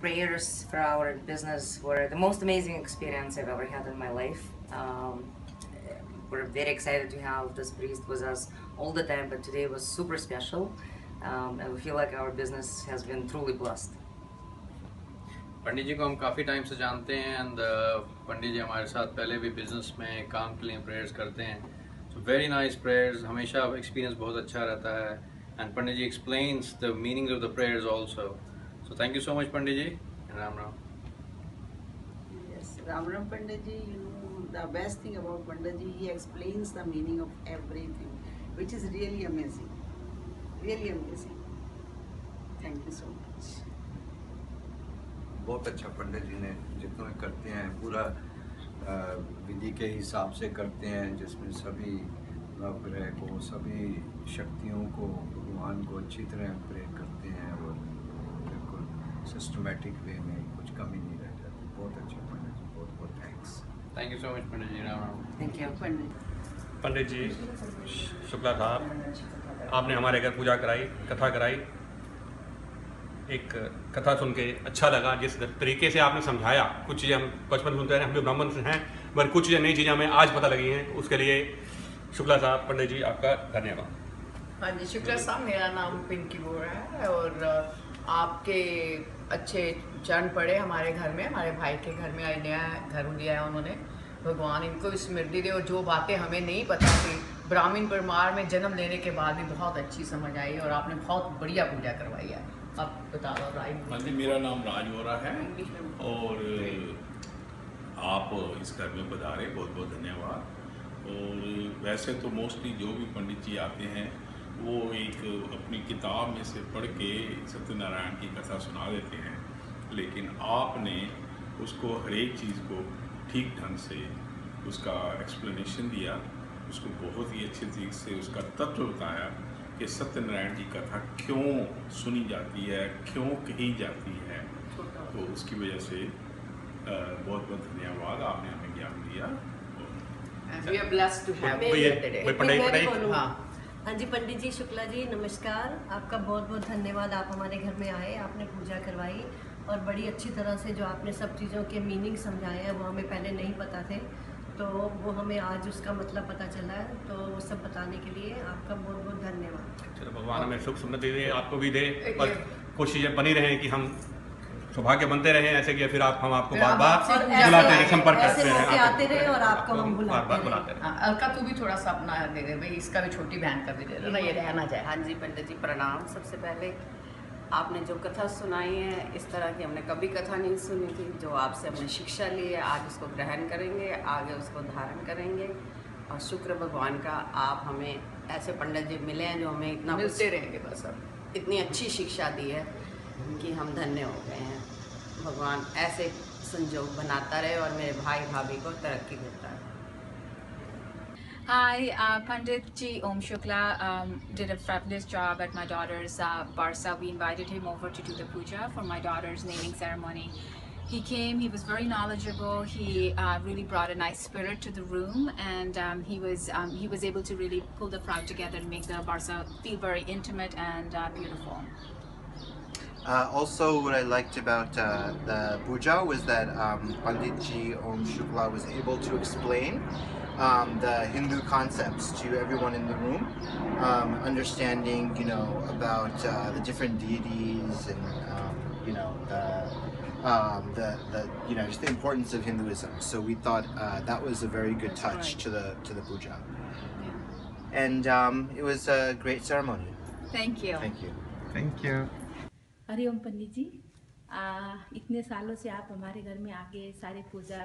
prayers for our business were the most amazing experience I've ever had in my life. We're very excited to have this priest with us all the time, but today was super special, and we feel like our business has been truly blessed. पंडित जी को हम काफ़ी time से जानते हैं and pandit जी हमारे साथ पहले भी बिजनेस में काम के लिए प्रेयर्स करते हैं. सो वेरी नाइस प्रेयर्स, हमेशा एक्सपीरियंस बहुत अच्छा रहता है and pandit ji explains the meaning of the prayers also. So thank you so much pandit ji. Ram Ram. Yes, Ram Ram Pandit ji, you know, the best thing about Pandit ji, he explains the meaning of everything, which is really amazing. Really amazing. Thank you so much. बहुत अच्छा पंडित जी ने जितना करते हैं पूरा विधि के हिसाब से करते हैं, जिसमें सभी नवग्रह को, सभी शक्तियों को, भगवान को अच्छी तरह प्रेयर करते हैं और बिल्कुल सिस्टमेटिक वे में कुछ कमी नहीं रह जाती. बहुत अच्छा पंडित जी, बहुत बहुत thanks. Thank you so much pandit ji. Ram Ram. Thank you. Pandit ji Shukla sahab, आपने हमारे घर पूजा कराई, कथा कराई. एक कथा सुन के अच्छा लगा. जिस तरीके से आपने समझाया, कुछ चीज़ें हम बचपन सुनते हैं, हम भी ब्राह्मण से हैं, मगर कुछ चीज़ें नई चीज़ें हमें आज पता लगी हैं. उसके लिए शुक्ला साहब, पंडित जी आपका धन्यवाद. हाँ जी, शुक्ला साहब, मेरा नाम पिंकी बोरा है और आपके अच्छे चरण पड़े हमारे घर में, हमारे भाई के घर में नया घर लिया है उन्होंने. भगवान इनको स्मृति दे और जो बातें हमें नहीं पता थी, ब्राह्मण परिवार में जन्म लेने के बाद भी बहुत अच्छी समझ आई और आपने बहुत बढ़िया पूजा करवाई है. आप बता दो. हाँ जी, मेरा नाम राज बोरा है और आप इस घर में पधारे, बहुत बहुत धन्यवाद. और वैसे तो मोस्टली जो भी पंडित जी आते हैं वो एक अपनी किताब में से पढ़ के सत्यनारायण की कथा सुना देते हैं, लेकिन आपने उसको हर एक चीज़ को ठीक ढंग से उसका एक्सप्लेनेशन दिया, उसको बहुत ही अच्छे तरीके से उसका तत्व बताया कि सत्यनारायण की कथा क्यों सुनी जाती है, क्यों कही जाती है. तो उसकी वजह से बहुत बहुत धन्यवाद, आपने हमें ज्ञान दिया. We are blessed to have you today. हाँ जी, पंडित जी शुक्ला जी नमस्कार. आपका बहुत बहुत धन्यवाद. आप हमारे घर में आए, आपने पूजा करवाई और बड़ी अच्छी तरह से जो आपने सब चीज़ों के मीनिंग समझाए हैं वो हमें पहले नहीं पता थे, तो वो हमें आज उसका मतलब पता चला है. तो वो सब बताने के लिए आपका बहुत बहुत धन्यवाद. चलो, भगवान हमें सुख समृद्धि दे, आपको भी दे और कुछ चीज़ें बनी रहें कि हम सौभाग्य बनते रहें ऐसे कि फिर हम आपको बार बार बुलाते रहे, संपर्क करते रहे, आते रहे और आपको हम बुलाते रहे. अलका तू भी थोड़ा सा अपना दे दे भाई, इसका भी छोटी बहन का भी दे दे ना, ये रहना जाए. हाँ जी पंडित जी प्रणाम. सबसे पहले आपने जो कथा सुनाई है, इस तरह की हमने कभी कथा नहीं सुनी थी. जो आपसे हमने शिक्षा ली है, आज उसको ग्रहण करेंगे, आगे उसको धारण करेंगे. और शुक्र भगवान का आप हमें ऐसे पंडित जी मिले हैं जो हमें इतना मिलते रहेंगे बस. अब इतनी अच्छी शिक्षा दी है कि हम धन्य हो गए हैं. भगवान ऐसे संजोग बनाता रहे और मेरे भाई भाभी को तरक्की देता है. Hi, Pandit Ji Om Shukla did a fabulous job at my daughter's Barsa. We invited him over to do the puja for my daughter's naming ceremony. He came, he was very knowledgeable, he really brought a nice spirit to the room, and he was able to really pull the crowd together and make the Barsa feel very intimate and beautiful. Also, what I liked about the puja was that Pandit Ji Om Shukla was able to explain the Hindu concepts to everyone in the room, understanding, you know, about the different deities and, you know, you know, just the importance of Hinduism. So we thought that was a very good touch to the puja, and it was a great ceremony. Thank you. Thank you. Thank you. Hariom पंडित जी, इतने सालों से आप हमारे घर में आके सारी पूजा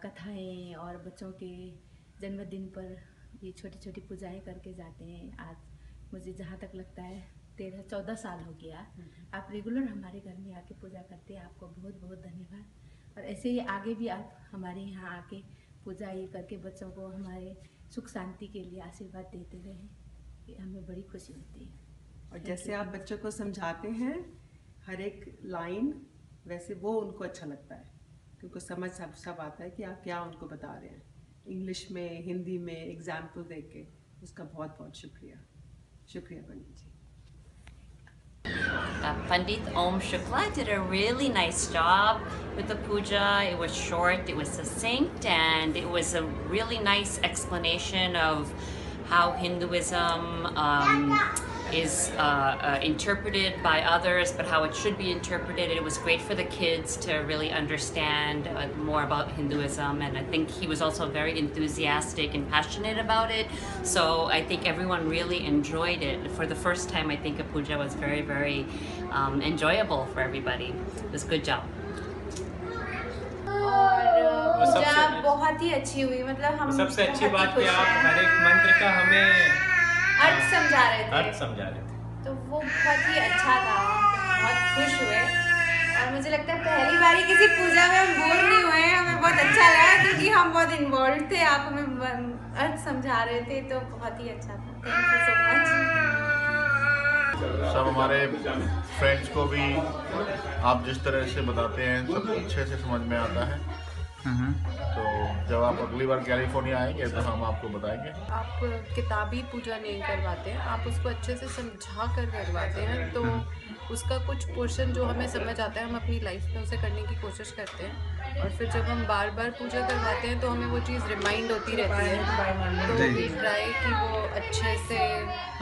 कथाएं और बच्चों के जन्मदिन पर ये छोटी छोटी पूजाएं करके जाते हैं. आज मुझे जहाँ तक लगता है 13-14 साल हो गया आप रेगुलर हमारे घर में आके पूजा करते हैं. आपको बहुत बहुत धन्यवाद. और ऐसे ही आगे भी आप हमारे यहाँ आके पूजा ये करके बच्चों को हमारे सुख शांति के लिए आशीर्वाद देते रहें, ये हमें बड़ी खुशी होती है. और जैसे आप बच्चों को समझाते हैं हर एक लाइन, वैसे वो उनको अच्छा लगता है क्योंकि समझ सब आता है कि आप क्या उनको बता रहे हैं. इंग्लिश में, हिंदी में एग्जाम्पल देख के उसका बहुत बहुत शुक्रिया. शुक्रिया पंडित जी. Pandit Om Shukla did a really nice job with the puja. It was short, it was succinct, and it was a really nice explanation of how Hinduism is interpreted by others, but how it should be interpreted. It was great for the kids to really understand more about Hinduism, and I think he was also very enthusiastic and passionate about it. So I think everyone really enjoyed it. For the first time, I think a puja was very, very enjoyable for everybody. It was a good job. और पूजा बहुत ही अच्छी हुई, मतलब हम सबसे अच्छी बात कि आप हर एक मंत्र का हमें अर्थ समझा रहे थे, तो वो बहुत ही अच्छा था, बहुत खुश हुए। और मुझे लगता है पहली बारी किसी पूजा में हम बोर नहीं हुए, हमें बहुत अच्छा लगा क्योंकि हम बहुत इन्वॉल्व थे, आप हमें अर्थ समझा रहे थे, तो बहुत ही अच्छा था। Thank you so much. सब हमारे फ्रेंड्स को भी आप जिस तरह से बताते हैं सब अच्छे से समझ में आता है। तो जब आप अगली बार कैलिफोर्निया आएंगे तो हम आपको बताएंगे। आप किताबी पूजा नहीं करवाते हैं, आप उसको अच्छे से समझा कर करवाते हैं, तो उसका कुछ पोर्शन जो हमें समझ आता है हम अपनी लाइफ में उसे करने की कोशिश करते हैं, और फिर जब हम बार बार पूजा करवाते हैं तो हमें वो चीज़ रिमाइंड होती रहती है। तो वी ट्राई कि वो अच्छे से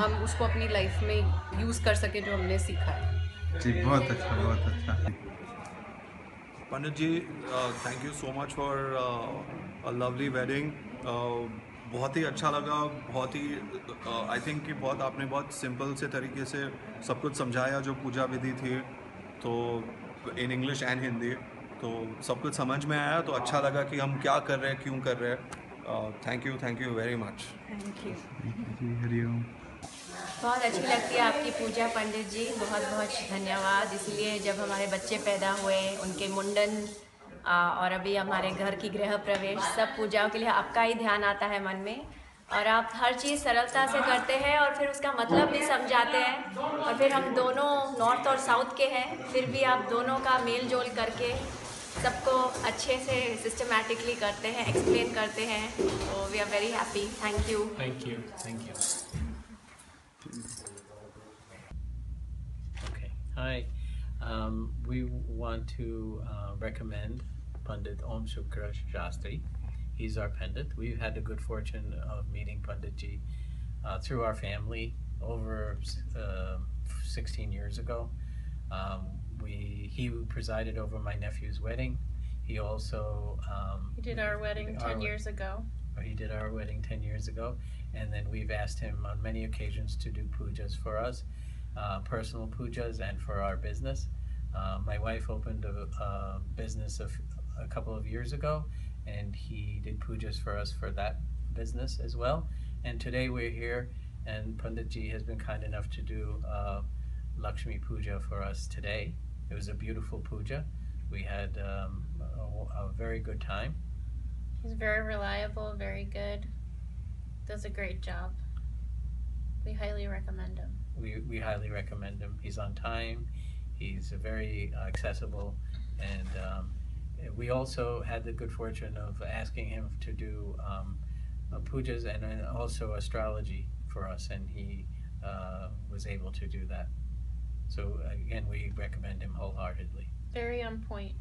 हम उसको अपनी लाइफ में यूज़ कर सकें जो हमने सीखा है। जी बहुत अच्छा, बहुत अच्छा। Pandit ji, thank you so much for a lovely wedding. बहुत ही अच्छा लगा, बहुत ही आई थिंक कि बहुत आपने बहुत सिंपल से तरीके से सब कुछ समझाया जो पूजा विधि थी, तो इन इंग्लिश एंड हिंदी, तो सब कुछ समझ में आया, तो अच्छा लगा कि हम क्या कर रहे हैं, क्यों कर रहे हैं। Thank you very much. Thank you ji, Hari Om. बहुत अच्छी लगती है आपकी पूजा पंडित जी, बहुत बहुत धन्यवाद। इसलिए जब हमारे बच्चे पैदा हुए, उनके मुंडन और अभी हमारे घर की गृह प्रवेश, सब पूजाओं के लिए आपका ही ध्यान आता है मन में, और आप हर चीज़ सरलता से करते हैं और फिर उसका मतलब भी समझाते हैं। और फिर हम दोनों नॉर्थ और साउथ के हैं, फिर भी आप दोनों का मेल जोल करके सबको अच्छे से सिस्टमैटिकली करते हैं, एक्सप्लेन करते हैं, तो we are very happy. Thank you. Thank you, thank you. Okay, hi. We want to recommend Pandit Om Shukla Shastri. He's our Pandit. We've had the good fortune of meeting Pandit Ji through our family over 16 years ago. He presided over my nephew's wedding. He also He did our wedding 10 years ago. He did our wedding 10 years ago, and then we've asked him on many occasions to do pujas for us, personal pujas, and for our business. My wife opened a business a couple of years ago, and he did pujas for us for that business as well. And today we're here, and Pandit Ji has been kind enough to do Lakshmi Puja for us today. It was a beautiful puja. We had a very good time. He's very reliable, very good, does a great job. We highly recommend him. We highly recommend him. He's on time, he's very accessible, and we also had the good fortune of asking him to do pujas and also astrology for us, and he was able to do that. So again, we recommend him wholeheartedly. Very on point.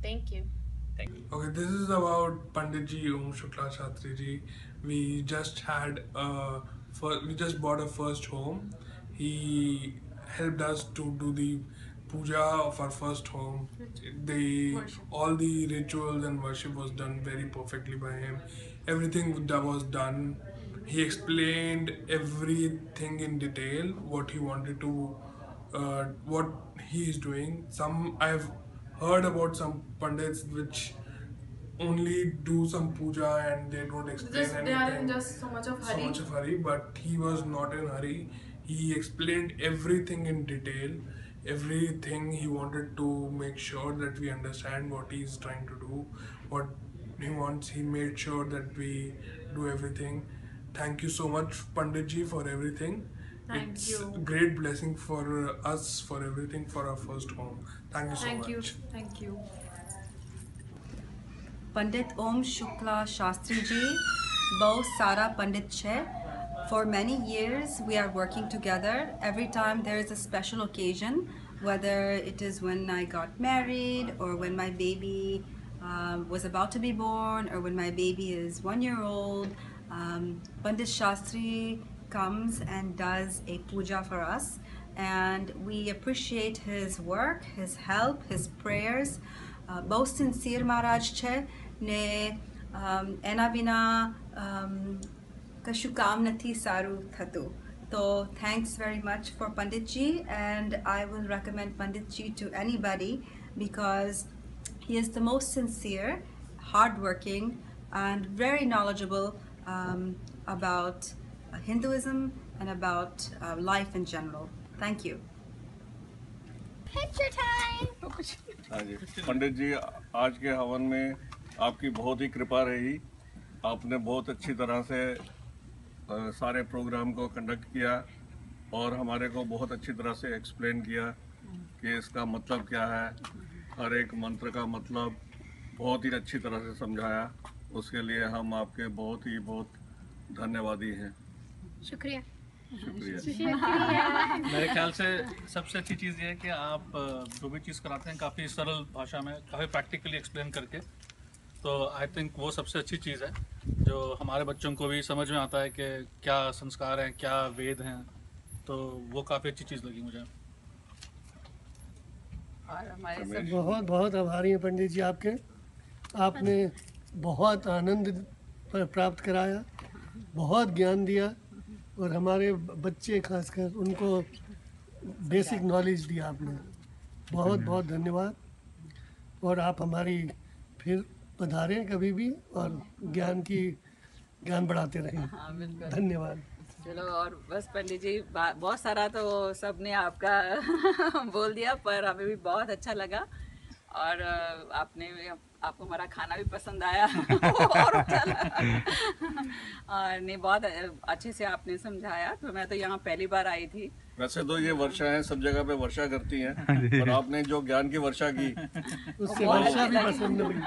Thank you. Thank you. Okay, this is about Pandit Ji Om Shukla Shastri Ji. We just bought a first home. He helped us to do the puja of our first home. All the rituals and worship was done very perfectly by him. Everything that was done, he explained everything in detail, what he wanted to, what he is doing. I've heard about some pandits which only do some puja and they don't explain anything. They are in just so much of hurry. But he was not in hurry. He explained everything in detail, everything. He wanted to make sure that we understand what he is trying to do, what he wants. He made sure that we do everything. Thank you so much, Pandit Ji, for everything. Thank you. It's a great blessing for us, for everything, for our first home. Thank you so much. Thank you. पंडित ओम शुक्ला शास्त्री जी बहुत सारा पंडित है, For many years, we are working together. Every time there is a special occasion, whether it is when I got married or when my baby was about to be born or when my baby is 1 year old, Pandit Shastri comes and does a puja for us, and we appreciate his work, his help, his prayers. Bhau sincere Maharaj છે ને એના વિના કશું કામ નથી સારું થતું. So thanks very much for Panditji, and I will recommend Panditji to anybody because he is the most sincere, hardworking, and very knowledgeable about Hinduism and about life in general. Thank you. Picture time. हाँ जी, पंडित जी आज के हवन में आपकी बहुत ही कृपा रही. आपने बहुत अच्छी तरह से सारे प्रोग्राम को कंडक्ट किया और हमारे को बहुत अच्छी तरह से एक्सप्लेन किया कि इसका मतलब क्या है, हर एक मंत्र का मतलब बहुत ही अच्छी तरह से समझाया. उसके लिए हम आपके बहुत धन्यवादी हैं. शुक्रिया. मेरे ख्याल से सबसे अच्छी चीज़ ये है कि आप जो भी चीज़ कराते हैं काफ़ी सरल भाषा में, काफ़ी प्रैक्टिकली एक्सप्लेन करके. तो आई थिंक वो सबसे अच्छी चीज़ है जो हमारे बच्चों को भी समझ में आता है कि क्या संस्कार हैं, क्या वेद हैं. तो वो काफ़ी अच्छी चीज़ लगी मुझे. और हमारे बहुत आभारी हैं पंडित जी आपके. आपने बहुत आनंद प्राप्त कराया, बहुत ज्ञान दिया और हमारे बच्चे खासकर उनको बेसिक नॉलेज दिया आपने. बहुत धन्यवाद. और आप हमारी फिर पधारें कभी भी और ज्ञान बढ़ाते रहें. हाँ, बिल्कुल. धन्यवाद. चलो, और बस पंडित जी बहुत सारा तो सबने आपका बोल दिया, पर हमें भी बहुत अच्छा लगा और आपको हमारा खाना भी पसंद आया और अच्छा लगा. और नहीं, बहुत अच्छे से आपने समझाया. तो मैं तो यहाँ पहली बार आई थी. वैसे तो ये वर्षा है, सब जगह पे वर्षा करती हैं, पर आपने जो ज्ञान की वर्षा की उससे वर्षा भी पसंद लगी.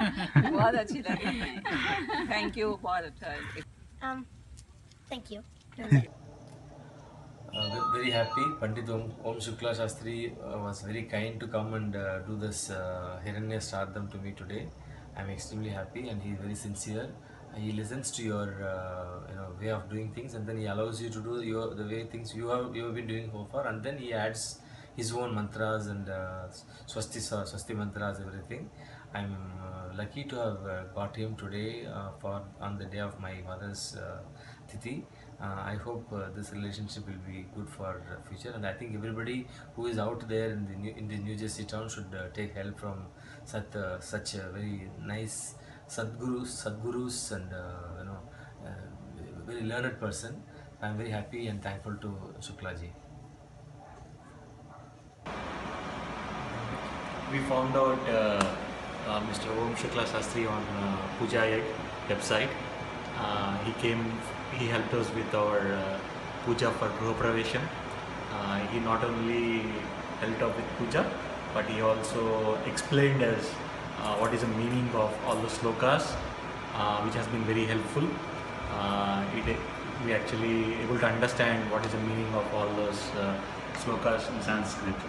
बहुत अच्छी लगी. Thank you. बहुत अच्छा. Thank you. Very happy. Pandit Om Shukla Shastri was very kind to come and do this Hiranya Shraddham to me today. I'm extremely happy, and he's very sincere. He listens to your way of doing things, and then he allows you to do the way things you have been doing so far, and then he adds his own mantras and swasti mantras, everything. I'm lucky to have got him today on the day of my mother's Tithi. I hope this relationship will be good for future, and I think everybody who is out there in the New Jersey town should take help from such a very nice Sadgurus and very learned person. I am very happy and thankful to Shukla ji. We found out Mr. Om Shukla Shastri on Puja website. He helped us with our puja for Gruha Pravesham. He not only helped out with puja, but he also explained us what is the meaning of all the slokas, which has been very helpful. We actually able to understand what is the meaning of all those slokas in Sanskrit.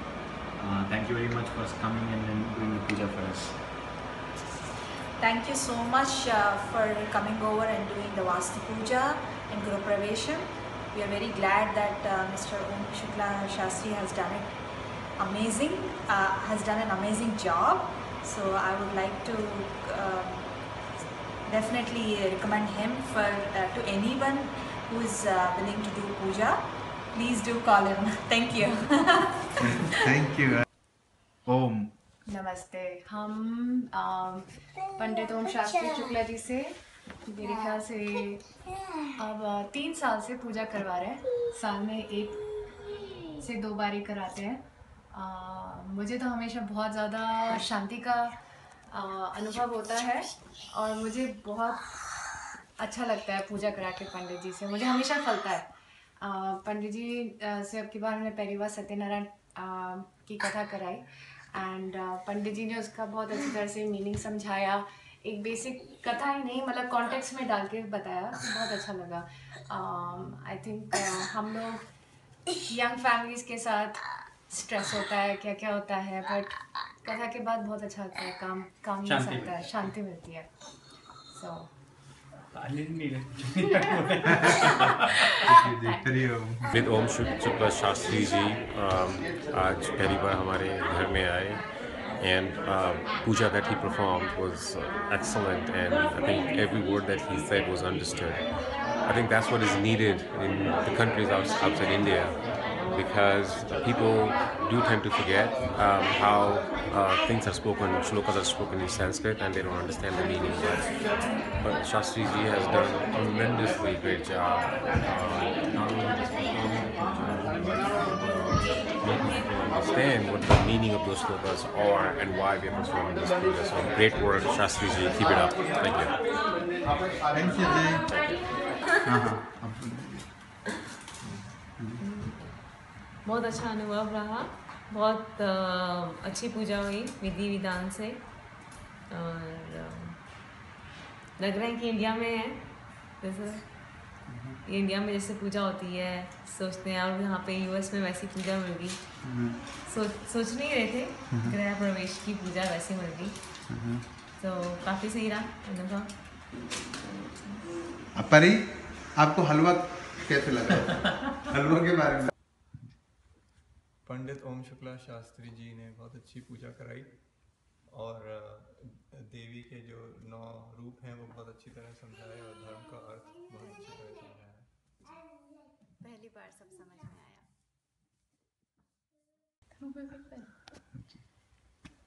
Thank you very much for coming and doing the puja for us. Thank you so much for coming over and doing the Vastu Puja and Guru Pravesham. We are very glad that Mr. Om Shukla Shastri has done an amazing job. So I would like to definitely recommend him to anyone who is willing to do puja. Please do call him. Thank you. Thank you. Om. नमस्ते. हम पंडित ओम शास्त्री शुक्ला जी से मेरे ख्याल से अब 3 साल से पूजा करवा रहे हैं. साल में 1 से 2 बार ही कराते हैं. मुझे तो हमेशा बहुत ज़्यादा शांति का अनुभव होता है और मुझे बहुत अच्छा लगता है पूजा करा के पंडित जी से. मुझे हमेशा फलता है. पंडित जी से अब की बार हमने पहली बार सत्यनारायण की कथा कराई एंड पंडित जी ने उसका बहुत अच्छी तरह से मीनिंग समझाया एक बेसिक कथा ही नहीं मतलब कॉन्टेक्स्ट में डाल के बताया, बहुत अच्छा लगा। आई थिंक हम लोग यंग फैमिलीज़ के साथ स्ट्रेस होता है, क्या क्या होता है, बट कथा के बाद बहुत अच्छा लगता है, काम शांति आता है, शांति मिलती है। सो विद ओम शुक्ला शास्त्री जी आज पहली बार हमारे घर में आए and puja that he performed was excellent, and I think every word that he said was understood. I think that's what is needed in the countries outside India, because people do tend to forget how things are spoken, shlokas are spoken in Sanskrit, and they don't understand the meaning. But Shastri ji has done a tremendously great job. Not only just making people understand what the meaning of those shlokas are and why we are performing this puja. So great work, Shastri ji. Keep it up. Thank you. Thank you, Jay. बहुत अच्छा अनुभव रहा, बहुत अच्छी पूजा हुई विधि विधान से, और लग रहा है कि इंडिया में है जैसे इंडिया में जैसे पूजा होती है, सोचते हैं, और यहाँ पे यूएस में वैसी पूजा मिल गई। सोच नहीं रहे थे गृह प्रवेश की पूजा वैसी मिल गई, तो काफ़ी सही रहा अनुभव। परी, आपको हलवा कैसे लगा? हलवा के बारे में। पंडित ओम शुक्ला शास्त्री जी ने बहुत अच्छी पूजा कराई, और देवी के जो 9 रूप हैं वो बहुत अच्छी तरह समझाए, और धर्म का अर्थ बहुत अच्छी तरह समझाया। पहली बार सब समझ में आया।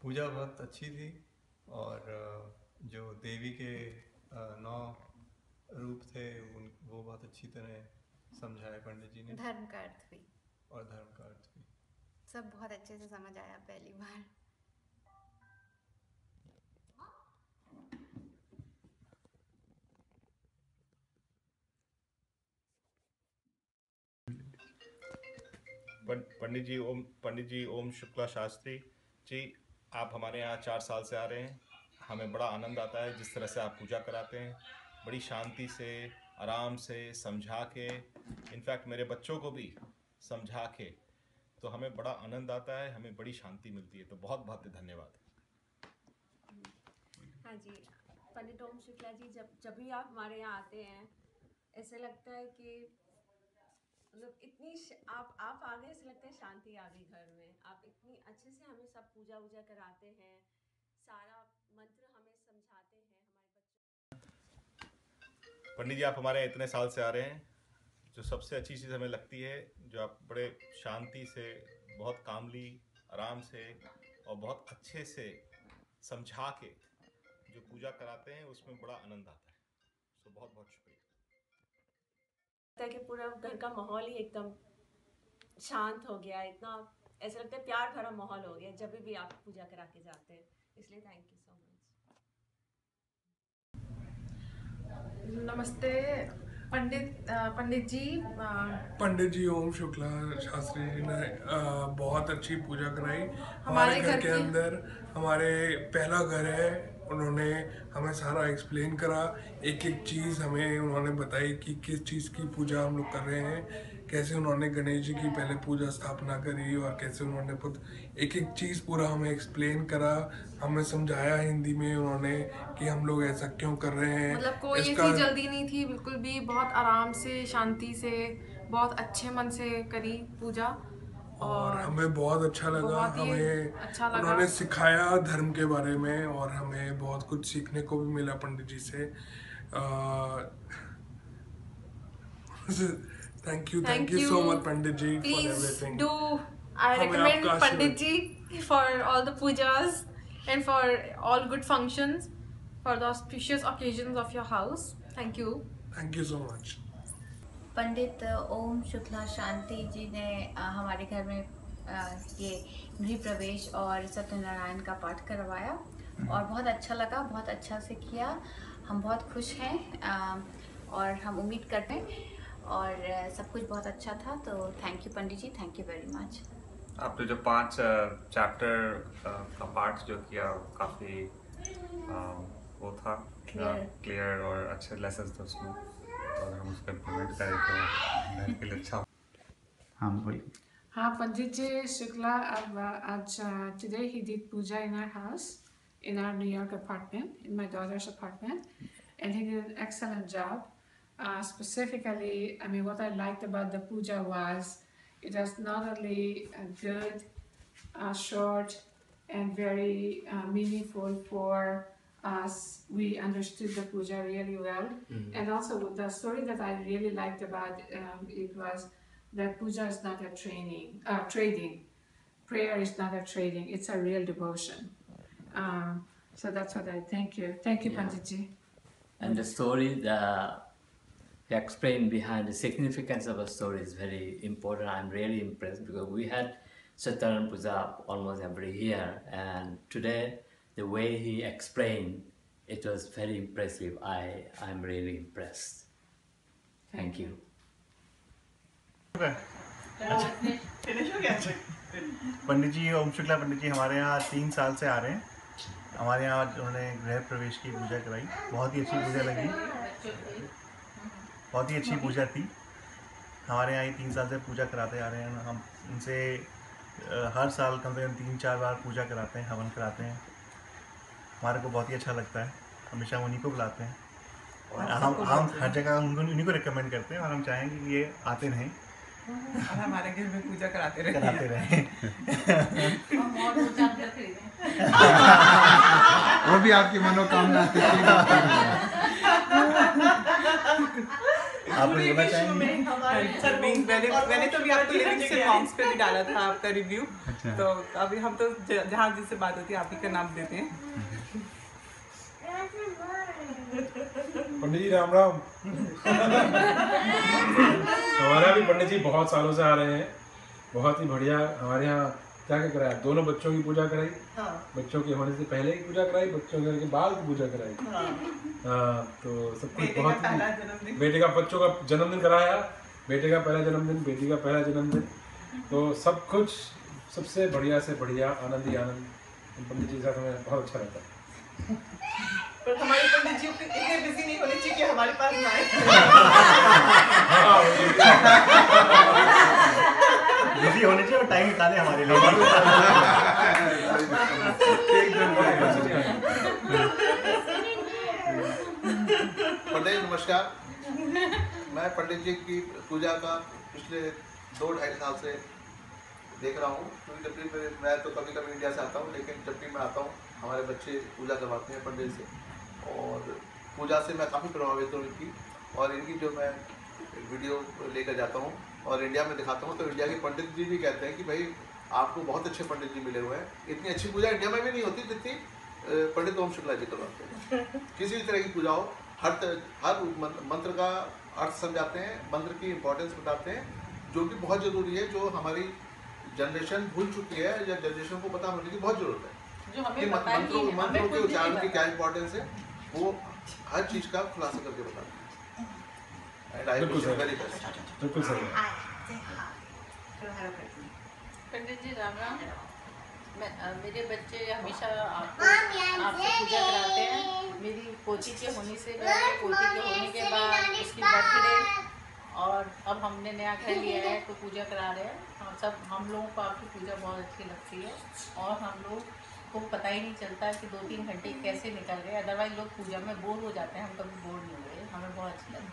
पूजा बहुत अच्छी थी, और जो देवी के 9 रूप थे वो बहुत अच्छी तरह समझाए पंडित जी ने। धर्म का अर्थ भी, और धर्म का अर्थ भी सब बहुत अच्छे से समझ आया पहली बार। पंडित जी ओम शुक्ला शास्त्री जी, आप हमारे यहाँ 4 साल से आ रहे हैं। हमें बड़ा आनंद आता है जिस तरह से आप पूजा कराते हैं, बड़ी शांति से, आराम से समझा के, इनफैक्ट मेरे बच्चों को भी समझा के, तो हमें बड़ा आनंद आता है, हमें बड़ी शांति मिलती है। तो बहुत बहुत धन्यवाद। हाँ जी, पंडित ओम शुक्ला जी, जब भी आप हमारे यहाँ आते हैं ऐसे लगता है कि मतलब इतनी आप आ गए, ऐसे लगता है शांति आ गई घर में। आप इतनी अच्छे से हमें सब पूजा वूजा कराते हैं, सारा मंत्र हमें समझाते हैं हमारे बच्चों। पंडित जी, आप हमारे यहाँ इतने साल से आ रहे हैं, जो सबसे अच्छी चीज़ हमें लगती है, जो आप बड़े शांति से, बहुत कामली, आराम से और बहुत अच्छे से समझा के जो पूजा कराते हैं, उसमें बड़ा आनंद आता है। तो बहुत बहुत शुक्रिया। लगता है कि पूरा घर का माहौल ही एकदम शांत हो गया, इतना ऐसा लगता है प्यार भरा माहौल हो गया जब भी आप पूजा करा के जाते हैं, इसलिए थैंक यू सो मच। नमस्ते पंडित जी ओम शुक्ला शास्त्री जी ने बहुत अच्छी पूजा कराई हमारे घर के अंदर। हमारे पहला घर है, उन्होंने हमें सारा एक्सप्लेन करा, एक एक चीज़ हमें उन्होंने बताई कि किस चीज़ की पूजा हम लोग कर रहे हैं, कैसे उन्होंने गणेश जी की पहले पूजा स्थापना करी, और कैसे उन्होंने एक एक चीज़ पूरा हमें एक्सप्लेन करा, हमें समझाया हिंदी में उन्होंने कि हम लोग ऐसा क्यों कर रहे हैं। मतलब कोई ऐसी जल्दी नहीं थी, बिल्कुल भी बहुत आराम से, शांति से, बहुत अच्छे मन से करी पूजा, और हमें बहुत अच्छा लगा। हमें उन्होंने सिखाया धर्म के बारे में, और हमें बहुत कुछ सीखने को भी मिला पंडित जी से। Thank you so much Pandit ji for everything. I recommend Pandit ji for all the pujas and for all good functions, for the auspicious occasions of your house. Thank you. Thank you so much. पंडित ओम शुक्ला शांति जी ने हमारे घर में ये गृह प्रवेश और सत्यनारायण का पाठ करवाया, और बहुत अच्छा लगा, बहुत अच्छा से किया। हम बहुत खुश हैं, और हम उम्मीद करते हैं, और सब कुछ बहुत अच्छा था। तो thank you pandit ji, thank you very much. आपने जो 5 चैप्टर का पाठ जो किया काफ़ी वो था क्लियर और अच्छे लेसन थे उसमें, तो अगर हम उसको इम्प्लीमेंट करें तो घर के लिए अच्छा। हाँ बोलिए। हाँ, पंडित जी शुक्ला अब आज today he did puja in our house, in our New York apartment, in my daughter's apartment, and he did an excellent job. Specifically, I mean, what I liked about the puja was it was not only good, short, and very meaningful for us. We understood the puja really well, and also the story that I really liked about it was that puja is not a trading. Prayer is not a trading. It's a real devotion. So that's what I thank you. Thank you, Panditji. And the story, the explain behind the significance of a story is very important. I'm really impressed because we had Satyanan Puja almost every year, and today the way he explained it was very impressive. I'm really impressed. Thank you. Pandit जी ओम शुक्ला पंडित जी हमारे यहाँ 3 साल से आ रहे हैं। हमारे यहाँ उन्होंने गृह प्रवेश की पूजा कराई, बहुत ही अच्छी पूजा लगी, बहुत ही अच्छी पूजा थी। हमारे यहाँ 3 साल से पूजा कराते आ रहे हैं। हम उनसे हर साल कम से कम 3-4 बार पूजा कराते हैं, हवन कराते हैं। हमारे को बहुत ही अच्छा लगता है, हमेशा उन्हीं को बुलाते हैं और हम हर जगह उन्हीं को रिकमेंड करते हैं और हम चाहेंगे कि ये आते रहें और हमारे घर में पूजा कराते रहें। वो भी आपकी मनोकामना आप बोलना चाहेंगे? मैंने तो अभी आपको लिरिक्स से सॉन्ग्स पे भी डाला था आपका रिव्यू। तो अभी हम तो जहाँ जिससे बात होती है आप ही का नाम देते हैं। पंडित जी राम राम। हमारा भी पंडित जी बहुत सालों से आ रहे हैं, बहुत ही बढ़िया। हमारे यहाँ क्या क्या कराया, दोनों बच्चों की पूजा कराई, बच्चों के होने से पहले की पूजा कराई, बच्चों के होने के बाद की पूजा कराई। तो सब कुछ बहुत ही, बेटे का बच्चों का जन्मदिन कराया, बेटे का पहला जन्मदिन, बेटी का पहला जन्मदिन, तो सब कुछ सबसे बढ़िया से बढ़िया, आनंद ही आनंद। पंडित जी के साथ हमें बहुत अच्छा लगता है। पर हमारे पंडित जी इतने बिजी नहीं होने चाहिए कि हमारे पास ना आए। बिजी होने चाहिए और टाइम निकाले हमारे लिए। पंडित नमस्कार, मैं पंडित जी की पूजा का पिछले 2-2.5 साल से देख रहा हूँ। क्योंकि जब भी मैं तो कभी कभी इंडिया से आता हूँ, लेकिन जब भी मैं आता हूँ हमारे बच्चे पूजा करवाते हैं पंडित से, और पूजा से मैं काफ़ी प्रभावित हूँ इनकी। और इनकी जो मैं वीडियो लेकर जाता हूँ और इंडिया में दिखाता हूँ, तो इंडिया के पंडित जी भी कहते हैं कि भाई आपको बहुत अच्छे पंडित जी मिले हुए हैं। इतनी अच्छी पूजा इंडिया में भी नहीं होती जितनी पंडित ओम शुक्ला जी करवाते हैं। किसी भी तरह की पूजा हो, हर मंत्र का अर्थ समझाते हैं, मंत्र की इम्पोर्टेंस बताते हैं, जो कि बहुत ज़रूरी है, जो हमारी जनरेशन भूल चुकी है या जनरेशन को पता होने की बहुत ज़रूरत है कि मंत्रों के उच्चारण की क्या इम्पोर्टेंस है, वो हर चीज़ का खुलासा करके बताते हैं। बिल्कुल सही। पंडित जी राम राम। मेरे बच्चे हमेशा आपसे पूजा कराते हैं। मेरी पोती के होने से पोती के होने के बाद उसकी बर्थडे, और अब हमने नया घर लिया है तो पूजा करा रहे हैं। हम लोगों को आपकी पूजा बहुत अच्छी लगती है, और हम लोग को पता ही नहीं चलता कि 2-3 घंटे कैसे निकल गए। अदरवाइज लोग पूजा में बोर हो जाते हैं, हम कभी बोर नहीं हुए, हमें बहुत अच्छा लगा।